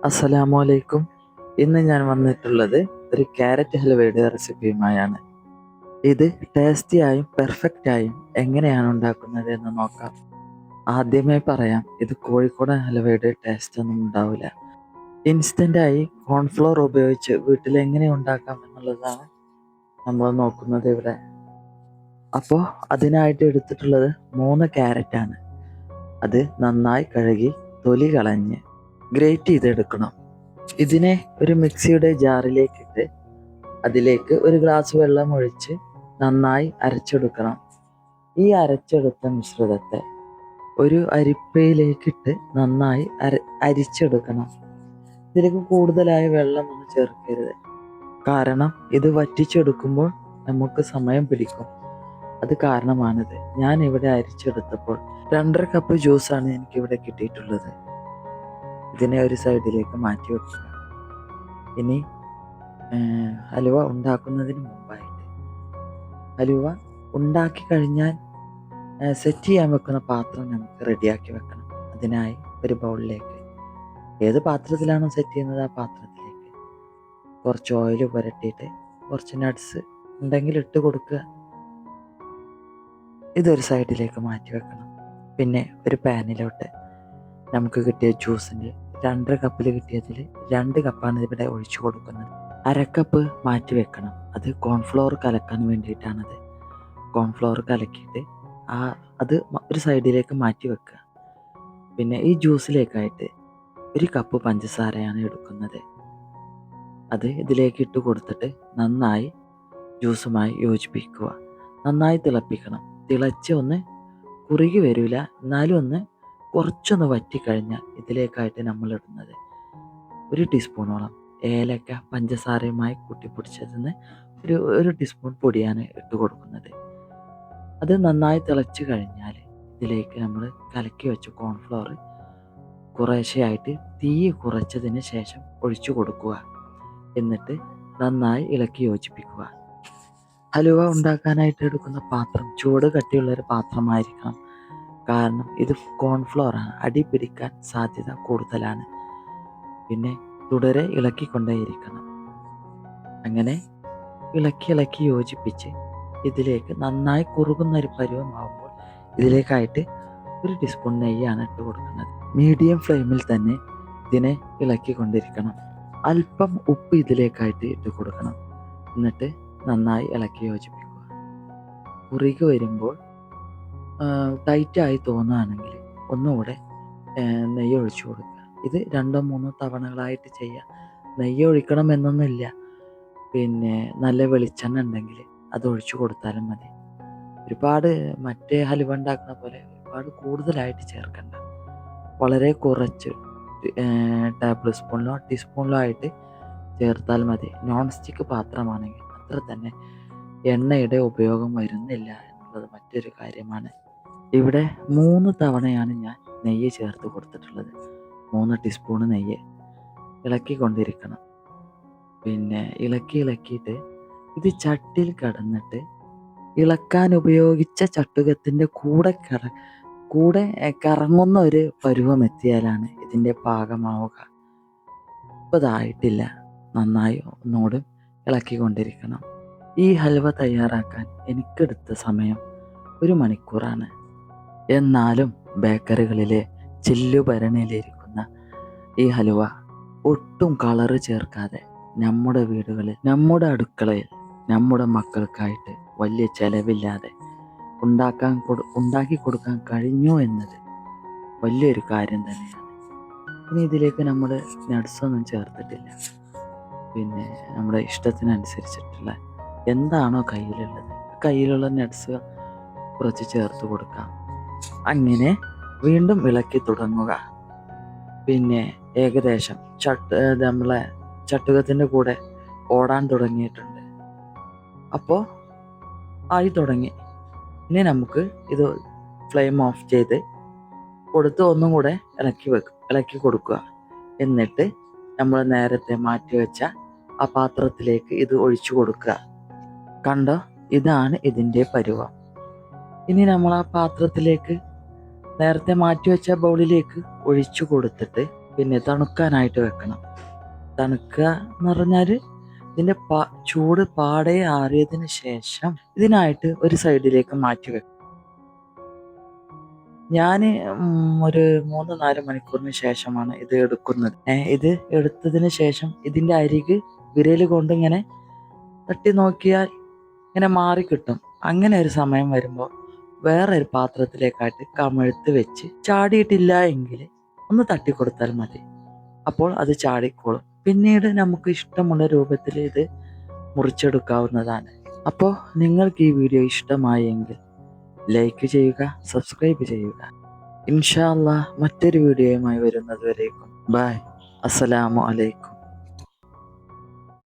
അസ്സലാമു അലൈക്കും. ഇന്ന് ഞാൻ വന്നിട്ടുള്ളത് ഒരു ക്യാരറ്റ് ഹൽവയുടെ റെസിപ്പിയുമായാണ്. ഇത് ടേസ്റ്റിയായും പെർഫെക്റ്റായും എങ്ങനെയാണ് ഉണ്ടാക്കുന്നത് എന്ന് നോക്കാം. ആദ്യമേ പറയാം, ഇത് കോഴിക്കോടൻ ഹൽവയുടെ ടേസ്റ്റ് ഒന്നും ഉണ്ടാവില്ല. ഇൻസ്റ്റൻ്റായി കോൺഫ്ലോർ ഉപയോഗിച്ച് വീട്ടിൽ എങ്ങനെ ഉണ്ടാക്കാം എന്നുള്ളതാണ് നമ്മൾ നോക്കുന്നത് ഇവിടെ. അപ്പോൾ അതിനായിട്ട് എടുത്തിട്ടുള്ളത് 3 ക്യാരറ്റാണ്. അത് നന്നായി കഴുകി തൊലി കളഞ്ഞ് ഗ്രേറ്റ് ചെയ്തെടുക്കണം. ഇതിനെ ഒരു മിക്സിയുടെ ജാറിലേക്കിട്ട് അതിലേക്ക് ഒരു ഗ്ലാസ് വെള്ളം ഒഴിച്ച് നന്നായി അരച്ചെടുക്കണം. ഈ അരച്ചെടുത്ത മിശ്രിതത്തെ ഒരു അരിപ്പയിലേക്കിട്ട് നന്നായി അരിച്ചെടുക്കണം. ഇതിലേക്ക് കൂടുതലായ വെള്ളമൊന്നും ചേർക്കരുത്, കാരണം ഇത് വറ്റിച്ചെടുക്കുമ്പോൾ നമുക്ക് സമയം പിടിക്കും. അത് കാരണമാണിത്. ഞാൻ ഇവിടെ അരിച്ചെടുത്തപ്പോൾ 2.5 കപ്പ് ജ്യൂസാണ് എനിക്കിവിടെ കിട്ടിയിട്ടുള്ളത്. ഇതിനെ ഒരു സൈഡിലേക്ക് മാറ്റി വെക്കുക. ഇനി ഹലുവ ഉണ്ടാക്കുന്നതിന് മുമ്പായിട്ട് ഹലുവ ഉണ്ടാക്കി കഴിഞ്ഞാൽ സെറ്റ് ചെയ്യാൻ വെക്കുന്ന പാത്രം നമുക്ക് റെഡിയാക്കി വെക്കണം. അതിനായി ഒരു ബൗളിലേക്ക്, ഏത് പാത്രത്തിലാണോ സെറ്റ് ചെയ്യുന്നത് ആ പാത്രത്തിലേക്ക് കുറച്ച് ഓയിൽ പുരട്ടിയിട്ട് കുറച്ച് നട്ട്സ് ഉണ്ടെങ്കിൽ ഇട്ട് കൊടുക്കുക. ഇതൊരു സൈഡിലേക്ക് മാറ്റി വെക്കണം. പിന്നെ ഒരു പാനിലോട്ട് നമുക്ക് കിട്ടിയ ജ്യൂസിൻ്റെ 2.5 കപ്പിൽ കിട്ടിയതിൽ 2 കപ്പാണ് ഇവിടെ ഒഴിച്ചു കൊടുക്കുന്നത്. 1/2 കപ്പ് മാറ്റി വെക്കണം. അത് കോൺഫ്ലോർ കലക്കാൻ വേണ്ടിയിട്ടാണത്. കോൺഫ്ലോർ കലക്കിയിട്ട് അത് ഒരു സൈഡിലേക്ക് മാറ്റി വെക്കുക. പിന്നെ ഈ ജ്യൂസിലേക്കായിട്ട് 1 കപ്പ് പഞ്ചസാരയാണ് എടുക്കുന്നത്. അത് ഇതിലേക്ക് ഇട്ട് കൊടുത്തിട്ട് നന്നായി ജ്യൂസുമായി യോജിപ്പിക്കുക. നന്നായി തിളപ്പിക്കണം. തിളച്ച് ഒന്ന് കുറുകി വരില്ല, എന്നാലും ഒന്ന് കുറച്ചൊന്ന് വറ്റിക്കഴിഞ്ഞാൽ ഇതിലേക്കായിട്ട് നമ്മൾ ഇടുന്നത് 1 ടീസ്പൂണോളം ഏലക്ക പഞ്ചസാരയുമായി കൂട്ടിപ്പൊടിച്ചതിന് ഒരു ടീസ്പൂൺ പൊടിയാണ് ഇട്ട് കൊടുക്കുന്നത്. അത് നന്നായി തിളച്ച് കഴിഞ്ഞാൽ ഇതിലേക്ക് നമ്മൾ കലക്കി വെച്ച കോൺഫ്ലോർ കുറേശ്ശെയായിട്ട് തീ കുറച്ചതിന് ശേഷം ഒഴിച്ചു കൊടുക്കുക. എന്നിട്ട് നന്നായി ഇളക്കി യോജിപ്പിക്കുക. ഹലുവ ഉണ്ടാക്കാനായിട്ട് എടുക്കുന്ന പാത്രം ചൂട് കട്ടിയുള്ളൊരു പാത്രമായിരിക്കണം. കാരണം ഇത് കോൺഫ്ലോറാണ്, അടി പിടിക്കാൻ സാധ്യത കൂടുതലാണ്. പിന്നെ തുടരെ ഇളക്കിക്കൊണ്ടേയിരിക്കണം. അങ്ങനെ ഇളക്കി യോജിപ്പിച്ച് ഇതിലേക്ക് നന്നായി കുറുകുന്ന ഒരു പരുവമാകുമ്പോൾ ഇതിലേക്കായിട്ട് 1 ടീസ്പൂൺ നെയ്യാണ് ഇട്ട് കൊടുക്കുന്നത്. മീഡിയം ഫ്ലെയിമിൽ തന്നെ ഇതിനെ ഇളക്കിക്കൊണ്ടിരിക്കണം. അല്പം ഉപ്പ് ഇതിലേക്കായിട്ട് ഇട്ട് കൊടുക്കണം. എന്നിട്ട് നന്നായി ഇളക്കി യോജിപ്പിക്കുക. കുറുകി വരുമ്പോൾ ടൈറ്റായി തോന്നുകയാണെങ്കിൽ ഒന്നുകൂടെ നെയ്യ് ഒഴിച്ചു കൊടുക്കുക. ഇത് 2-3 തവണകളായിട്ട് ചെയ്യുക. നെയ്യ് ഒഴിക്കണം എന്നൊന്നുമില്ല. പിന്നെ നല്ല വെളിച്ചെണ്ണ ഉണ്ടെങ്കിൽ അത് ഒഴിച്ചു കൊടുത്താലും മതി. ഒരുപാട് മറ്റേ ഹലുവ ഉണ്ടാക്കുന്ന പോലെ ഒരുപാട് കൂടുതലായിട്ട് ചേർക്കണ്ട. വളരെ കുറച്ച് ടേബിൾ സ്പൂണിലോ ടീസ്പൂണിലോ ആയിട്ട് ചേർത്താൽ മതി. നോൺ സ്റ്റിക്ക് പാത്രമാണെങ്കിൽ അത്ര തന്നെ എണ്ണയുടെ ഉപയോഗം വരുന്നില്ല എന്നുള്ളത് മറ്റൊരു കാര്യമാണ്. ഇവിടെ 3 തവണയാണ് ഞാൻ നെയ്യ് ചേർത്ത് കൊടുത്തിട്ടുള്ളത്. 3 ടീസ്പൂണ് നെയ്യ് ഇളക്കിക്കൊണ്ടിരിക്കണം. പിന്നെ ഇളക്കിയിട്ട് ഇത് ചട്ടിയിൽ കിടന്നിട്ട് ഇളക്കാൻ ഉപയോഗിച്ച ചട്ടുകത്തിൻ്റെ കൂടെ കറങ്ങുന്ന ഒരു പരുവം എത്തിയാലാണ് ഇതിൻ്റെ പാകമാവുക. ഇപ്പോൾ ഇതായിട്ടില്ല. നന്നായി ഒന്നുകൂടെ ഇളക്കിക്കൊണ്ടിരിക്കണം. ഈ ഹൽവ തയ്യാറാക്കാൻ എനിക്കെടുത്ത സമയം 1 മണിക്കൂറാണ്. എന്നാലും ബേക്കറികളിലെ ചില്ലുഭരണിയിലിരിക്കുന്ന ഈ ഹലുവ ഒട്ടും കളറ് ചേർക്കാതെ നമ്മുടെ വീടുകളിൽ, നമ്മുടെ അടുക്കളയിൽ, നമ്മുടെ മക്കൾക്കായിട്ട് വലിയ ചിലവില്ലാതെ ഉണ്ടാക്കി കൊടുക്കാൻ കഴിഞ്ഞു എന്നത് വലിയൊരു കാര്യം തന്നെയാണ്. ഇനി ഇതിലേക്ക് നമ്മൾ നട്ട്സൊന്നും ചേർത്തിട്ടില്ല. പിന്നെ നമ്മുടെ ഇഷ്ടത്തിനനുസരിച്ചിട്ടുള്ള എന്താണോ കയ്യിലുള്ള നട്ട്സ് കുറച്ച് ചേർത്ത് കൊടുക്കാം. അങ്ങനെ വീണ്ടും ഇളക്കി തുടങ്ങുക. പിന്നെ ഏകദേശം നമ്മളെ ചട്ടുകത്തിൻ്റെ കൂടെ ഓടാൻ തുടങ്ങിയിട്ടുണ്ട്. അപ്പോൾ ആയി തുടങ്ങി. ഇനി നമുക്ക് ഇത് ഫ്ലെയിം ഓഫ് ചെയ്ത് കൊടുത്ത് ഒന്നും കൂടെ ഇളക്കി കൊടുക്കുക. എന്നിട്ട് നമ്മൾ നേരത്തെ മാറ്റി വെച്ച ആ പാത്രത്തിലേക്ക് ഇത് ഒഴിച്ചു കൊടുക്കുക. കണ്ടോ, ഇതാണ് ഇതിൻ്റെ പരുവം. ഇനി നമ്മൾ ആ പാത്രത്തിലേക്ക് നേരത്തെ മാറ്റി വെച്ച ബൗളിലേക്ക് ഒഴിച്ചു കൊടുത്തിട്ട് പിന്നെ തണുക്കാനായിട്ട് വെക്കണം. തണുക്കുക എന്ന് പറഞ്ഞാൽ ഇതിൻ്റെ ചൂട് പാടെ ആറിയതിന് ശേഷം ഇതിനായിട്ട് ഒരു സൈഡിലേക്ക് മാറ്റി വെക്കും. ഞാൻ ഒരു 3-4 മണിക്കൂറിന് ശേഷമാണ് ഇത് എടുക്കുന്നത്. ഇത് എടുത്തതിന് ശേഷം ഇതിൻ്റെ അരിക് വിരൽ കൊണ്ട് ഇങ്ങനെ തട്ടി നോക്കിയാൽ ഇങ്ങനെ മാറിക്കിട്ടും. അങ്ങനെ ഒരു സമയം വരുമ്പോൾ വേറൊരു പാത്രത്തിലേക്കായിട്ട് കമഴ്ത്ത് വെച്ച് ചാടിയിട്ടില്ല എങ്കിൽ ഒന്ന് തട്ടിക്കൊടുത്താൽ മതി. അപ്പോൾ അത് ചാടിക്കോളും. പിന്നീട് നമുക്ക് ഇഷ്ടമുള്ള രൂപത്തിൽ ഇത് മുറിച്ചെടുക്കാവുന്നതാണ്. അപ്പോൾ നിങ്ങൾക്ക് ഈ വീഡിയോ ഇഷ്ടമായെങ്കിൽ ലൈക്ക് ചെയ്യുക, സബ്സ്ക്രൈബ് ചെയ്യുക. ഇൻഷാ അല്ലാഹ് മറ്റൊരു വീഡിയോയുമായി വരുന്നത് വരേക്കും ബൈ. അസ്സലാമു അലൈക്കും.